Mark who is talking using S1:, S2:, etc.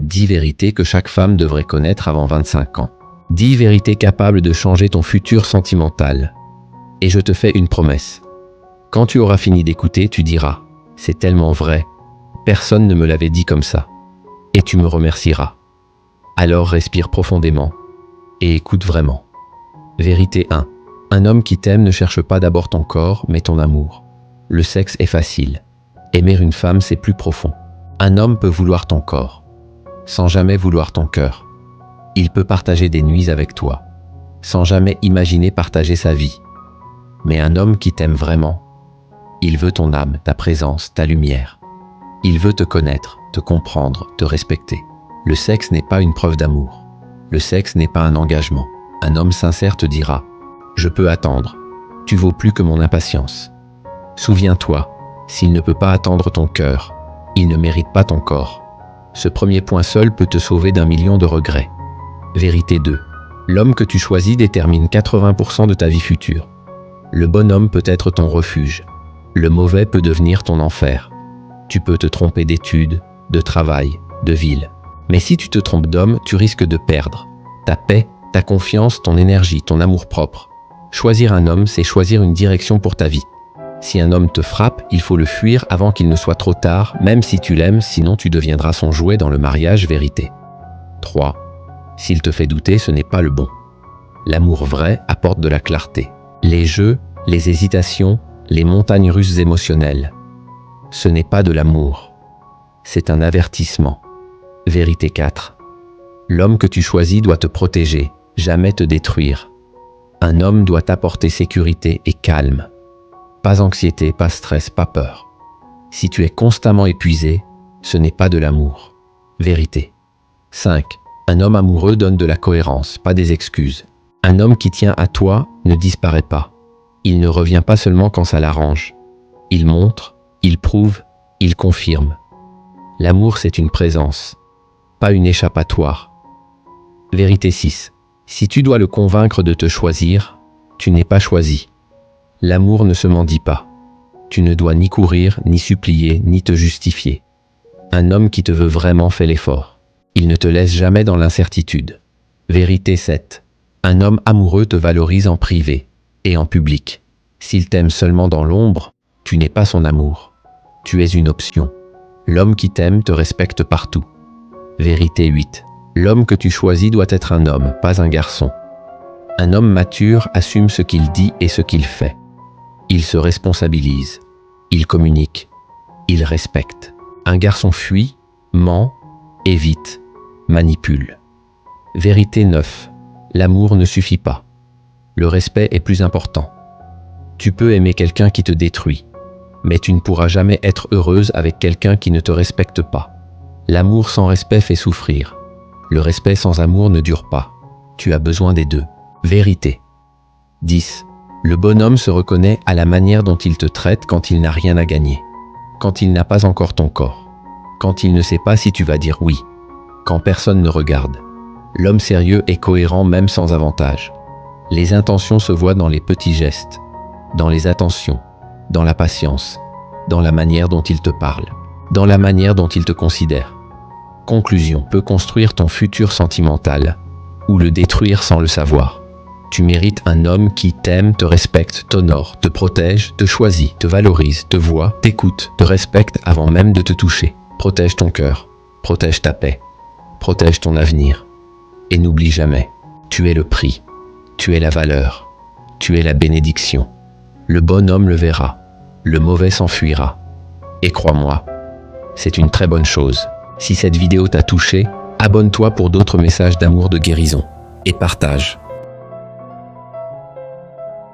S1: 10 vérités que chaque femme devrait connaître avant 25 ans. 10 vérités capables de changer ton futur sentimental. Et je te fais une promesse. Quand tu auras fini d'écouter, tu diras « C'est tellement vrai, personne ne me l'avait dit comme ça. » Et tu me remercieras. Alors respire profondément et écoute vraiment. Vérité 1. Un homme qui t'aime ne cherche pas d'abord ton corps, mais ton amour. Le sexe est facile. Aimer une femme, c'est plus profond. Un homme peut vouloir ton corps, sans jamais vouloir ton cœur. Il peut partager des nuits avec toi, sans jamais imaginer partager sa vie. Mais un homme qui t'aime vraiment, il veut ton âme, ta présence, ta lumière. Il veut te connaître, te comprendre, te respecter. Le sexe n'est pas une preuve d'amour. Le sexe n'est pas un engagement. Un homme sincère te dira « Je peux attendre. Tu vaux plus que mon impatience. » Souviens-toi, s'il ne peut pas attendre ton cœur, il ne mérite pas ton corps. Ce premier point seul peut te sauver d'1 million de regrets. Vérité 2. L'homme que tu choisis détermine 80% de ta vie future. Le bon homme peut être ton refuge. Le mauvais peut devenir ton enfer. Tu peux te tromper d'études, de travail, de ville. Mais si tu te trompes d'homme, tu risques de perdre ta paix, ta confiance, ton énergie, ton amour-propre. Choisir un homme, c'est choisir une direction pour ta vie. Si un homme te frappe, il faut le fuir avant qu'il ne soit trop tard, même si tu l'aimes, sinon tu deviendras son jouet dans le mariage. Vérité 3. S'il te fait douter, ce n'est pas le bon. L'amour vrai apporte de la clarté. Les jeux, les hésitations, les montagnes russes émotionnelles. Ce n'est pas de l'amour. C'est un avertissement. Vérité 4. L'homme que tu choisis doit te protéger, jamais te détruire. Un homme doit t'apporter sécurité et calme. Pas anxiété, pas stress, pas peur. Si tu es constamment épuisé, ce n'est pas de l'amour. Vérité 5. Un homme amoureux donne de la cohérence, pas des excuses. Un homme qui tient à toi ne disparaît pas. Il ne revient pas seulement quand ça l'arrange. Il montre, il prouve, il confirme. L'amour, c'est une présence, pas une échappatoire. Vérité 6. Si tu dois le convaincre de te choisir, tu n'es pas choisi. L'amour ne se mendie pas. Tu ne dois ni courir, ni supplier, ni te justifier. Un homme qui te veut vraiment fait l'effort. Il ne te laisse jamais dans l'incertitude. Vérité 7. Un homme amoureux te valorise en privé et en public. S'il t'aime seulement dans l'ombre, tu n'es pas son amour. Tu es une option. L'homme qui t'aime te respecte partout. Vérité 8. L'homme que tu choisis doit être un homme, pas un garçon. Un homme mature assume ce qu'il dit et ce qu'il fait. Il se responsabilise. Il communique. Il respecte. Un garçon fuit, ment, évite, manipule. Vérité 9. L'amour ne suffit pas. Le respect est plus important. Tu peux aimer quelqu'un qui te détruit, mais tu ne pourras jamais être heureuse avec quelqu'un qui ne te respecte pas. L'amour sans respect fait souffrir. Le respect sans amour ne dure pas. Tu as besoin des deux. Vérité 10. Le bonhomme se reconnaît à la manière dont il te traite quand il n'a rien à gagner. Quand il n'a pas encore ton corps. Quand il ne sait pas si tu vas dire oui. Quand personne ne regarde. L'homme sérieux est cohérent même sans avantage. Les intentions se voient dans les petits gestes, dans les attentions, dans la patience, dans la manière dont il te parle, dans la manière dont il te considère. Conclusion, peut construire ton futur sentimental ou le détruire sans le savoir. Tu mérites un homme qui t'aime, te respecte, t'honore, te protège, te choisit, te valorise, te voit, t'écoute, te respecte avant même de te toucher. Protège ton cœur, protège ta paix, protège ton avenir. Et n'oublie jamais, tu es le prix, tu es la valeur, tu es la bénédiction. Le bon homme le verra, le mauvais s'enfuira. Et crois-moi, c'est une très bonne chose. Si cette vidéo t'a touché, abonne-toi pour d'autres messages d'amour, de guérison. Et partage.